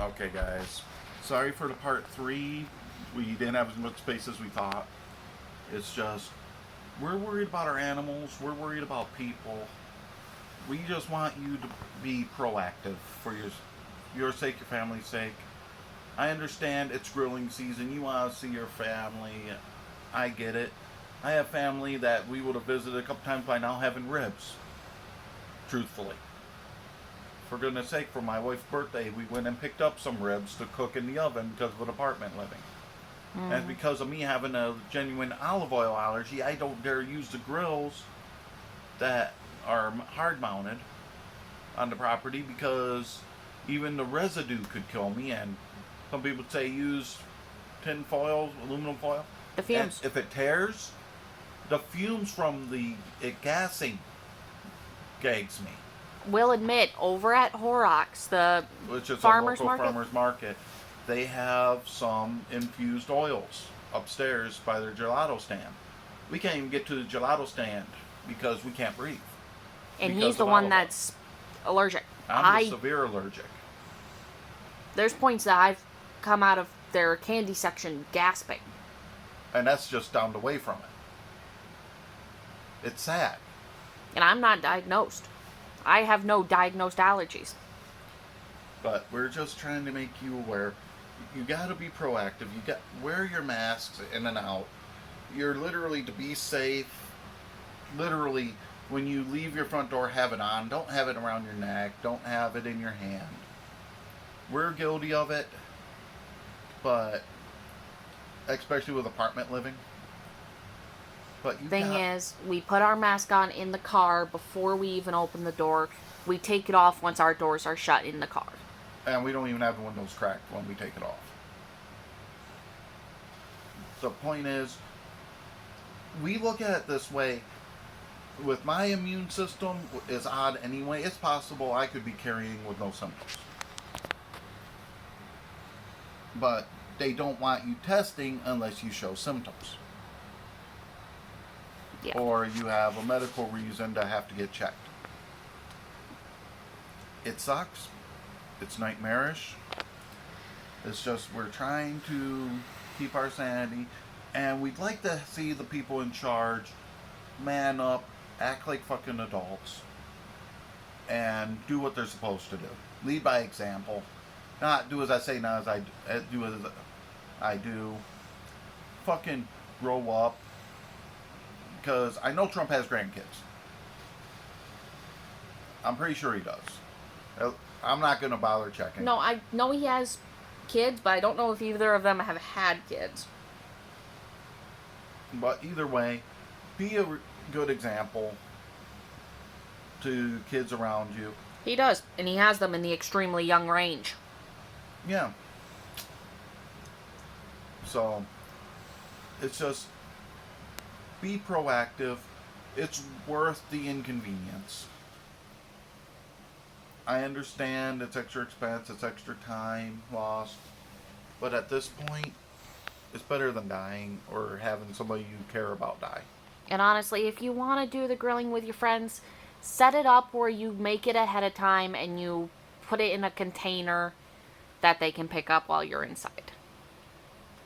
Okay, guys. Sorry for the part 3. We didn't have as much space as we thought. It's just, we're worried about our animals. We're worried about people. We just want you to be proactive for your sake, your family's sake. I understand it's grilling season. You want to see your family. I get it. I have family that we would have visited a couple times by now having ribs. Truthfully. For goodness sake, for my wife's birthday, we went and picked up some ribs to cook in the oven because of an apartment living. And because of me having a genuine olive oil allergy, I don't dare use the grills that are hard mounted on the property because even the residue could kill me. And some people say use tin foil, aluminum foil. The fumes. And if it tears, the fumes from the gassing gags me. Will admit, over at Horrocks, the Which is farmers a local market, farmers market, they have some infused oils upstairs by their gelato stand. We can't even get to the gelato stand because we can't breathe. and because he's the of one olive oil. that's allergic. I'm the severe allergic. There's points that I've come out of their candy section gasping. And that's just down the way from it. It's sad. And I'm not diagnosed. I have no diagnosed allergies. But we're just trying to make you aware. You got to be proactive. You got wear your masks in and out. You're literally to be safe. Literally, when you leave your front door, have it on. Don't have it around your neck. Don't have it in your hand. We're guilty of it, but especially with apartment living. But Thing is, we put our mask on in the car before we even open the door. We take it off once our doors are shut in the car. And we don't even have the windows cracked when we take it off. The point is, we look at it this way. With my immune system is odd anyway, it's possible I could be carrying with no symptoms. But they don't want you testing unless you show symptoms. Yeah. Or you have a medical reason to have to get checked. It sucks. It's nightmarish. It's just we're trying to keep our sanity, and we'd like to see the people in charge man up, act like fucking adults, and do what they're supposed to do. Lead by example. Not do as I say, not as I do as I do. Fucking grow up. Because I know Trump has grandkids. I'm pretty sure he does. I'm not going to bother checking. No, I know he has kids, but I don't know if either of them have had kids. But either way, be a good example to kids around you. He does, and he has them in the extremely young range. Yeah. So, it's just, be proactive. It's worth the inconvenience. I understand it's extra expense, it's extra time lost, but at this point, it's better than dying or having somebody you care about die. And honestly, if you want to do the grilling with your friends, set it up where you make it ahead of time and you put it in a container that they can pick up while you're inside.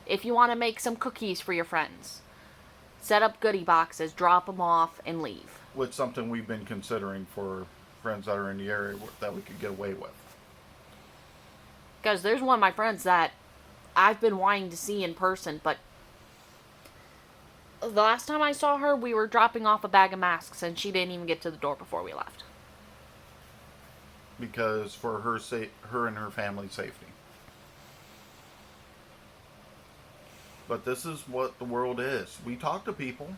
If you want to make some cookies for your friends, set up goodie boxes, drop them off, and leave. Which is something we've been considering for friends that are in the area that we could get away with. Because there's one of my friends that I've been wanting to see in person, but the last time I saw her, we were dropping off a bag of masks, and she didn't even get to the door before we left. Because for her and her family's safety. But this is what the world is. We talk to people.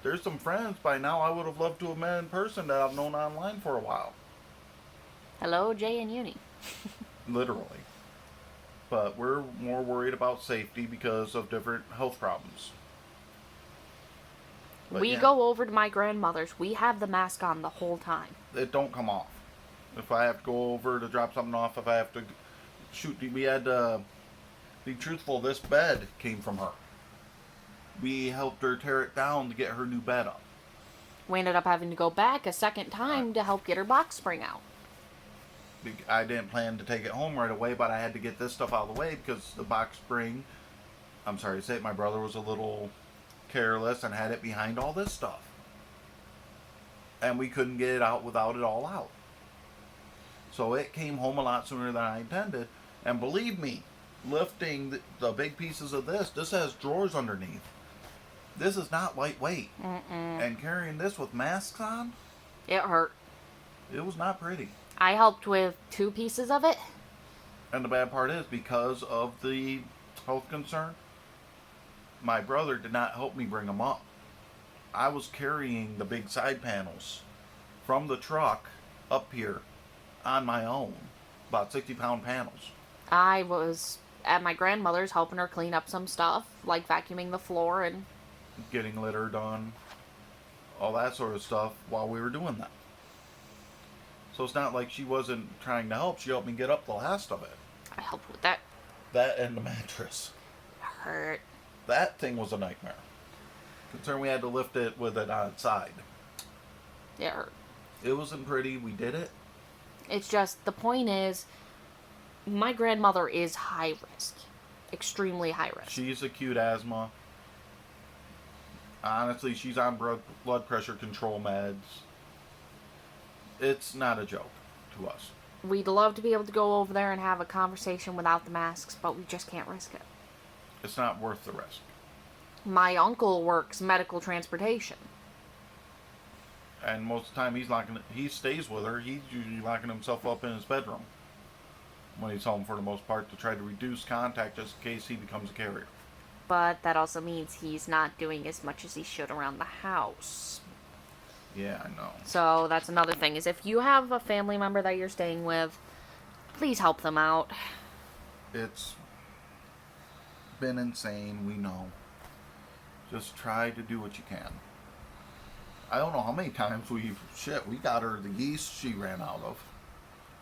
There's some friends by now I would have loved to have met in person that I've known online for a while. Hello, Jay and Uni. Literally. But we're more worried about safety because of different health problems. But we go over to my grandmother's. We have the mask on the whole time. It don't come off. If I have to go over to drop something off, if I have to shoot, we had to be truthful, this bed came from her. We helped her tear it down to get her new bed up. We ended up having to go back a second time to help get her box spring out. I didn't plan to take it home right away, but I had to get this stuff out of the way because the box spring, I'm sorry to say it, my brother was a little careless and had it behind all this stuff. And we couldn't get it out without it all out. So it came home a lot sooner than I intended. And believe me, lifting the big pieces of this has drawers underneath. This is not lightweight. And carrying this with masks on, it hurt. It was not pretty. I helped with 2 pieces of it. And the bad part is, because of the health concern, my brother did not help me bring them up. I was carrying the big side panels from the truck up here on my own. About 60-pound panels. I was at my grandmother's helping her clean up some stuff, like vacuuming the floor and getting litter done, all that sort of stuff while we were doing that. So it's not like she wasn't trying to help. She helped me get up the last of it. I helped with that. That and the mattress. It hurt. That thing was a nightmare. Concerned we had to lift it with it on its side. It hurt. It wasn't pretty. We did it. It's just, the point is, my grandmother is high risk. Extremely high risk. She's acute asthma. Honestly, she's on blood pressure control meds. It's not a joke to us. We'd love to be able to go over there and have a conversation without the masks, but we just can't risk it. It's not worth the risk. My uncle works medical transportation. And most of the time he stays with her. He's usually locking himself up in his bedroom when he's home for the most part to try to reduce contact just in case he becomes a carrier. But that also means he's not doing as much as he should around the house. Yeah, I know. So that's another thing, is if you have a family member that you're staying with, please help them out. It's been insane, we know. Just try to do what you can. I don't know how many times we got her the yeast she ran out of.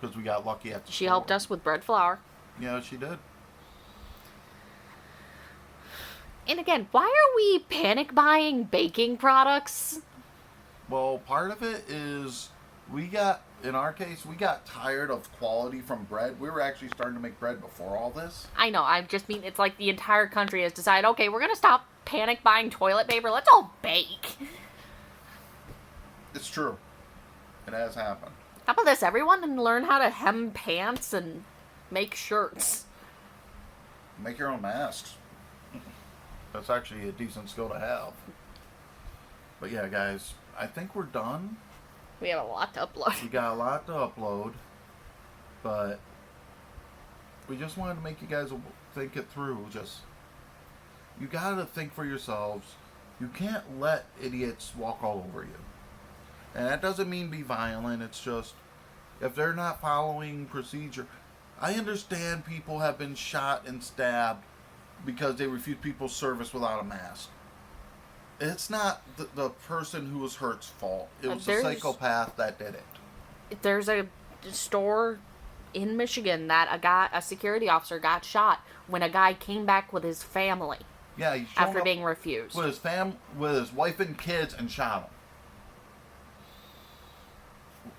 Because we got lucky at the She store. helped us with bread flour. Yeah, she did. And again, why are we panic buying baking products? Well, part of it is in our case, we got tired of quality from bread. We were actually starting to make bread before all this. I know, I just mean, it's like the entire country has decided, okay, we're going to stop panic buying toilet paper. Let's all bake. It's true. It has happened. How about this? Everyone and learn how to hem pants and make shirts. Make your own masks. That's actually a decent skill to have. But yeah, guys, I think we're done. We have a lot to upload. We got a lot to upload. But we just wanted to make you guys think it through. You gotta think for yourselves. You can't let idiots walk all over you. And that doesn't mean be violent. It's just, if they're not following procedure. I understand people have been shot and stabbed because they refused people's service without a mask. It's not the person who was hurt's fault. It was the psychopath that did it. There's a store in Michigan that a security officer got shot when a guy came back with his family. Yeah, he after being refused. With his wife and kids and shot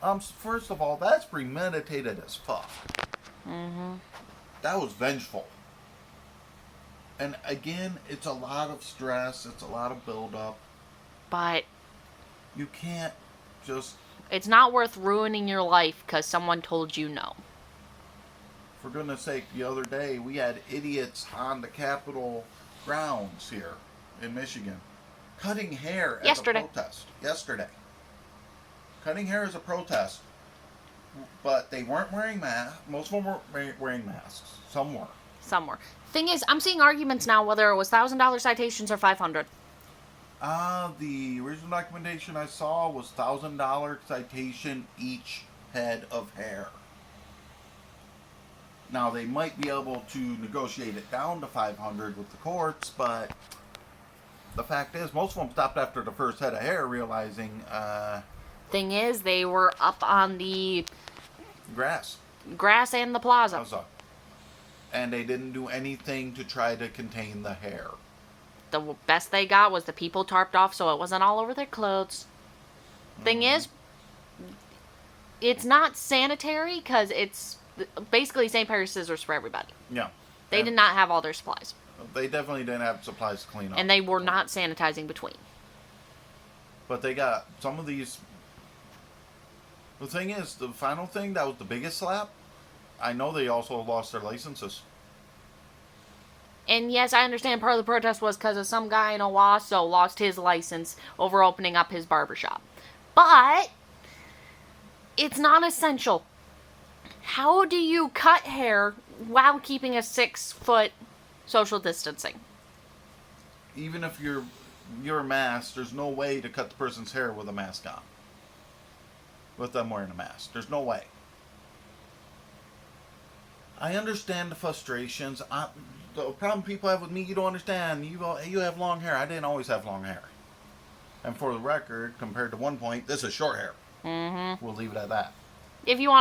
him. First of all, that's premeditated as fuck. Mm-hmm. That was vengeful. And again, it's a lot of stress. It's a lot of buildup. But you can't just... It's not worth ruining your life because someone told you no. For goodness sake, the other day, we had idiots on the Capitol grounds here in Michigan cutting hair as a protest. Yesterday. Cutting hair as a protest. But they weren't wearing masks. Most of them were wearing masks. Some were. Some were. Thing is, I'm seeing arguments now whether it was $1,000 citations or $500. The original documentation I saw was $1,000 citation each head of hair. Now, they might be able to negotiate it down to $500 with the courts, but the fact is, most of them stopped after the first head of hair, realizing... Thing is, they were up on the... Grass and the plaza. And they didn't do anything to try to contain the hair. The best they got was the people tarped off so it wasn't all over their clothes. Thing is, it's not sanitary because it's basically same pair of scissors for everybody. Yeah. They And did not have all their supplies. They definitely didn't have supplies to clean up. And they were not sanitizing between. But they got some of these. The thing is, the final thing that was the biggest slap. I know they also lost their licenses. And yes, I understand part of the protest was because of some guy in Owasso lost his license over opening up his barbershop. But it's not essential. How do you cut hair while keeping a 6-foot social distancing? Even if you're masked, there's no way to cut the person's hair with a mask on. With them wearing a mask. There's no way. I understand the frustrations. The problem people have with me, you don't understand. You have long hair. I didn't always have long hair. And for the record, compared to one point, this is short hair. Mm-hmm. We'll leave it at that. If you want to